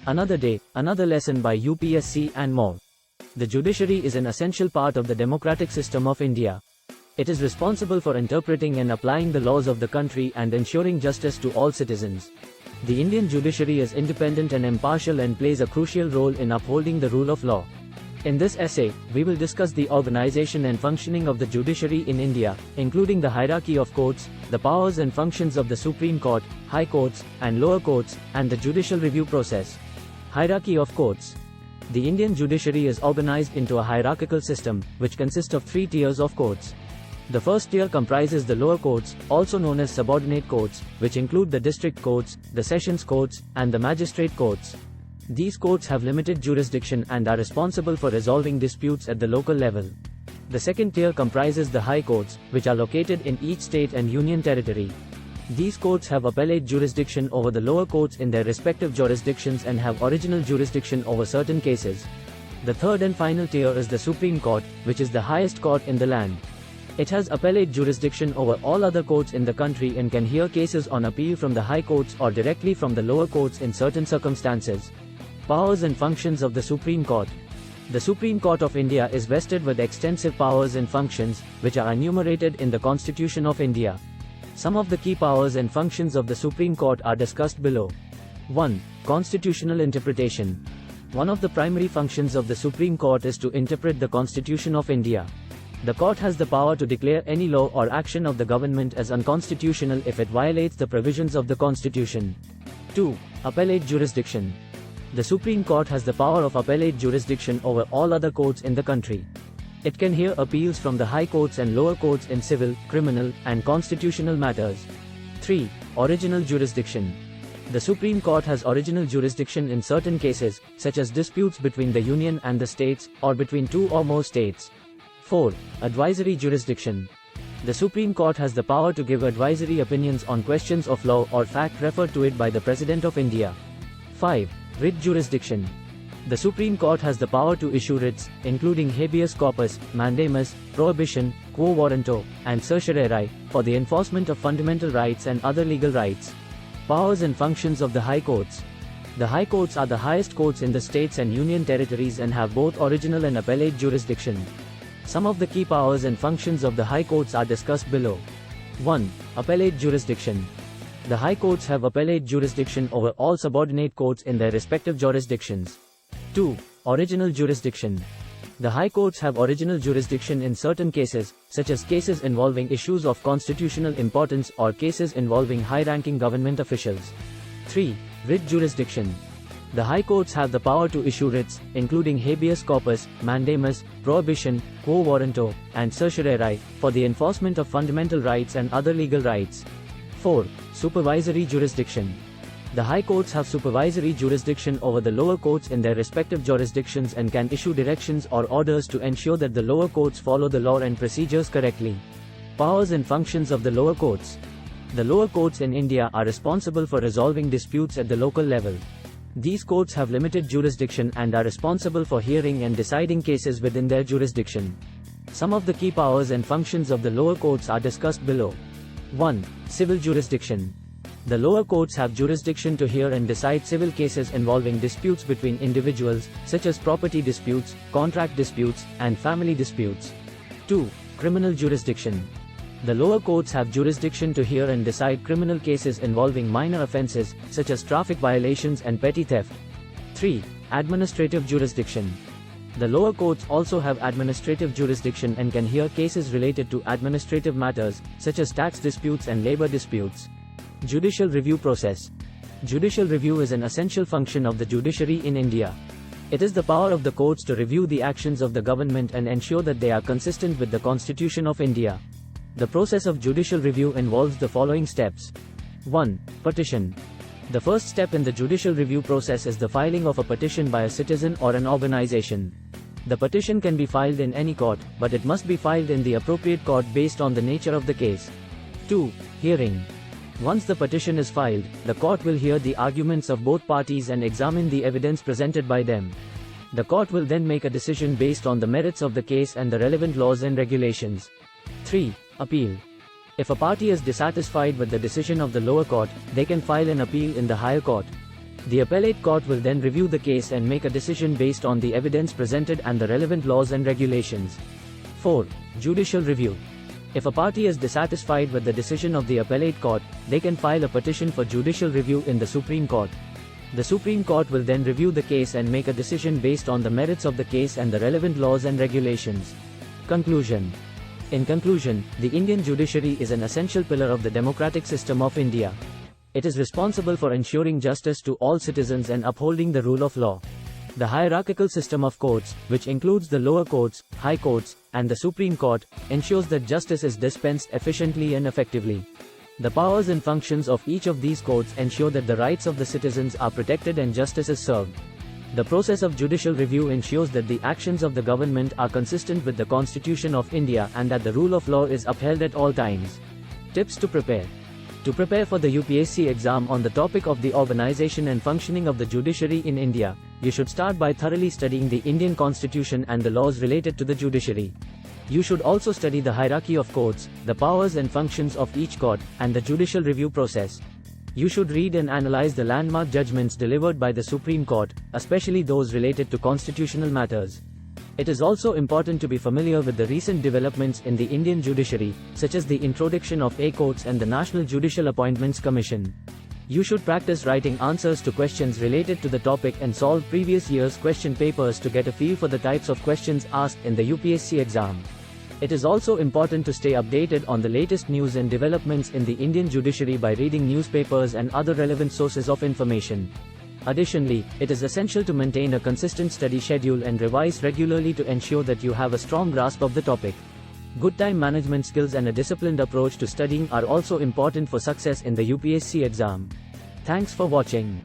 Another day, another lesson by UPSC and more. The judiciary is an essential part of the democratic system of India. It is responsible for interpreting and applying the laws of the country and ensuring justice to all citizens. The Indian judiciary is independent and impartial and plays a crucial role in upholding the rule of law. In this essay, we will discuss the organization and functioning of the judiciary in India, including the hierarchy of courts, the powers and functions of the Supreme Court, High Courts, and lower courts, and the judicial review process. Hierarchy of courts. The Indian judiciary is organized into a hierarchical system, which consists of 3 tiers of courts. The first tier comprises the lower courts, also known as subordinate courts, which include the district courts, the sessions courts, and the magistrate courts. These courts have limited jurisdiction and are responsible for resolving disputes at the local level. The second tier comprises the high courts, which are located in each state and union territory. These courts have appellate jurisdiction over the lower courts in their respective jurisdictions and have original jurisdiction over certain cases. The third and final tier is the Supreme Court, which is the highest court in the land. It has appellate jurisdiction over all other courts in the country and can hear cases on appeal from the high courts or directly from the lower courts in certain circumstances. Powers and functions of the Supreme Court. The Supreme Court of India is vested with extensive powers and functions, which are enumerated in the Constitution of India. Some of the key powers and functions of the Supreme Court are discussed below. 1. Constitutional interpretation. One of the primary functions of the Supreme Court is to interpret the Constitution of India. The court has the power to declare any law or action of the government as unconstitutional if it violates the provisions of the Constitution. 2. Appellate jurisdiction. The Supreme Court has the power of appellate jurisdiction over all other courts in the country. It can hear appeals from the high courts and lower courts in civil, criminal, and constitutional matters. 3. Original jurisdiction. The Supreme Court has original jurisdiction in certain cases, such as disputes between the union and the states, or between 2 or more states. 4. Advisory jurisdiction. The Supreme Court has the power to give advisory opinions on questions of law or fact referred to it by the President of India. 5. Writ jurisdiction. The Supreme Court has the power to issue writs, including habeas corpus, mandamus, prohibition, quo warranto, and certiorari, for the enforcement of fundamental rights and other legal rights. Powers and functions of the High Courts. The High Courts are the highest courts in the states and union territories and have both original and appellate jurisdiction. Some of the key powers and functions of the High Courts are discussed below. 1. Appellate jurisdiction. The High Courts have appellate jurisdiction over all subordinate courts in their respective jurisdictions. 2. Original jurisdiction. The High Courts have original jurisdiction in certain cases, such as cases involving issues of constitutional importance or cases involving high-ranking government officials. 3. Writ jurisdiction. The High Courts have the power to issue writs, including habeas corpus, mandamus, prohibition, quo warranto, and certiorari, for the enforcement of fundamental rights and other legal rights. 4. Supervisory jurisdiction. The High Courts have supervisory jurisdiction over the lower courts in their respective jurisdictions and can issue directions or orders to ensure that the lower courts follow the law and procedures correctly. Powers and functions of the lower courts. The lower courts in India are responsible for resolving disputes at the local level. These courts have limited jurisdiction and are responsible for hearing and deciding cases within their jurisdiction. Some of the key powers and functions of the lower courts are discussed below. 1. Civil jurisdiction. The lower courts have jurisdiction to hear and decide civil cases involving disputes between individuals, such as property disputes, contract disputes, and family disputes. 2. Criminal jurisdiction. The lower courts have jurisdiction to hear and decide criminal cases involving minor offenses, such as traffic violations and petty theft. 3. Administrative jurisdiction. The lower courts also have administrative jurisdiction and can hear cases related to administrative matters, such as tax disputes and labor disputes. Judicial review process. Judicial review is an essential function of the judiciary in India. It is the power of the courts to review the actions of the government and ensure that they are consistent with the Constitution of India. The process of judicial review involves the following steps. 1. Petition. The first step in the judicial review process is the filing of a petition by a citizen or an organization. The petition can be filed in any court, but it must be filed in the appropriate court based on the nature of the case. 2. Hearing. Once the petition is filed, the court will hear the arguments of both parties and examine the evidence presented by them. The court will then make a decision based on the merits of the case and the relevant laws and regulations. 3. Appeal. If a party is dissatisfied with the decision of the lower court, they can file an appeal in the higher court. The appellate court will then review the case and make a decision based on the evidence presented and the relevant laws and regulations. 4. Judicial review. If a party is dissatisfied with the decision of the appellate court, they can file a petition for judicial review in the Supreme Court. The Supreme Court will then review the case and make a decision based on the merits of the case and the relevant laws and regulations. Conclusion. In conclusion, the Indian judiciary is an essential pillar of the democratic system of India. It is responsible for ensuring justice to all citizens and upholding the rule of law. The hierarchical system of courts, which includes the lower courts, high courts, and the Supreme Court, ensures that justice is dispensed efficiently and effectively. The powers and functions of each of these courts ensure that the rights of the citizens are protected and justice is served. The process of judicial review ensures that the actions of the government are consistent with the Constitution of India and that the rule of law is upheld at all times. Tips to prepare. To prepare for the UPSC exam on the topic of the organization and functioning of the judiciary in India, you should start by thoroughly studying the Indian Constitution and the laws related to the judiciary. You should also study the hierarchy of courts, the powers and functions of each court, and the judicial review process. You should read and analyze the landmark judgments delivered by the Supreme Court, especially those related to constitutional matters. It is also important to be familiar with the recent developments in the Indian judiciary, such as the introduction of A courts and the National Judicial Appointments Commission. You should practice writing answers to questions related to the topic and solve previous year's question papers to get a feel for the types of questions asked in the UPSC exam. It is also important to stay updated on the latest news and developments in the Indian judiciary by reading newspapers and other relevant sources of information. Additionally, it is essential to maintain a consistent study schedule and revise regularly to ensure that you have a strong grasp of the topic. Good time management skills and a disciplined approach to studying are also important for success in the UPSC exam. Thanks for watching.